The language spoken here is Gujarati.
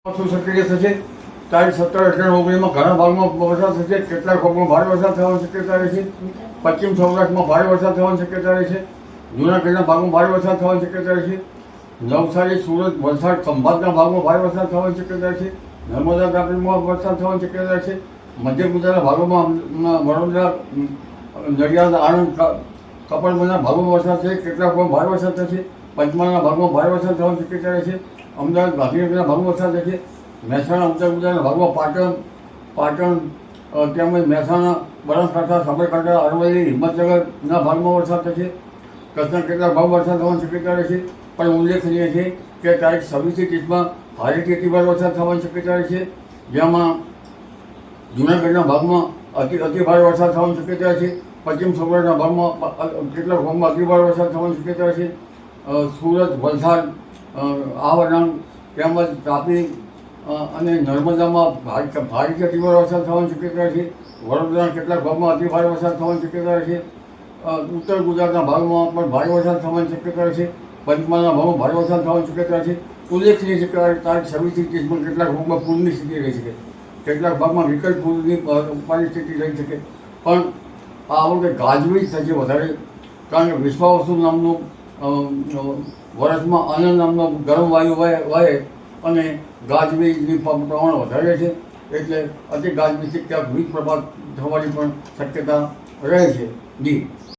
સક્રિય થશે. તારીખ 17-18-19 ઘણા ભાગમાં વરસાદ થશે. કેટલાક ભાગમાં ભારે વરસાદ થવાની શક્યતા રહેશે. પશ્ચિમ સૌરાષ્ટ્રમાં ભારે વરસાદ થવાની શક્યતા રહેશે. જૂનાગઢના ભાગમાં ભારે વરસાદ થવાની શક્યતા રહેશે. નવસારી, સુરત, વલસાડ, ખંભાતના ભાગમાં ભારે વરસાદ થવાની શક્યતા રહેશે. નર્મદા તાપીમાં વરસાદ થવાની શક્યતા રહેશે. મધ્ય ગુજરાતના ભાગોમાં વડોદરા, નડિયાદ, આણંદ, કપડવંજના ભાગોમાં વરસાદ થશે. કેટલાક ભાગમાં ભારે વરસાદ થશે. પંચમહાલના ભાગમાં ભારે વરસાદ થવાની શક્યતા રહેશે. અમદાવાદ, ગાંધીનગરના ભાગમાં વરસાદ થશે. મહેસાણા, ઉત્તર ગુજરાતના ભાગમાં પાટણ તેમજ મહેસાણા, બનાસકાંઠા, સાબરકાંઠા, અરવલ્લી, હિંમતનગરના ભાગમાં વરસાદ થશે. કચ્છના કેટલાક ભાગમાં વરસાદ થવાની શક્યતા રહેશે. પણ ઉલ્લેખનીય છે કે તારીખ 26-30 ભારેથી અતિભારે વરસાદ થવાની શક્યતા રહેશે. જેમાં જૂનાગઢના ભાગમાં અતિભારે વરસાદ થવાની શક્યતા રહેશે. પશ્ચિમ સૌરાષ્ટ્રના ભાગમાં કેટલાક ભાગમાં અતિભારે વરસાદ થવાની શક્યતા રહેશે. સુરત, વલસાડ, આહવા તેમજ તાપી અને નર્મદામાં ભારેથી અતિભારે વરસાદ થવાની શક્યતા રહેશે. વડોદરાના કેટલાક ભાગમાં અતિભારે વરસાદ થવાની શક્યતા રહેશે. ઉત્તર ગુજરાતના ભાગમાં પણ ભારે વરસાદ થવાની શક્યતા રહેશે. પંચમહાલના ભાગમાં ભારે વરસાદ થવાની શક્યતા છે. ઉલ્લેખનીય છે કે તારીખ 26-30 કેટલાક ભાગમાં પૂરની સ્થિતિ રહી શકે. કેટલાક ભાગમાં વિકટ પૂરની પરિસ્થિતિ રહી શકે. પણ આ વખતે ગાજવીજ થશે વધારે, કારણ કે વિશ્વાવસુ નામનું વર્ષમાં આનંદ નામનો ગરમ વાયુ વહે અને ગાજવીજની પ્રમાણ વધારે છે. એટલે અતિ ગાજવીજથી ક્યાંક વીજ પ્રપાત થવાની પણ શક્યતા રહે છે. જી.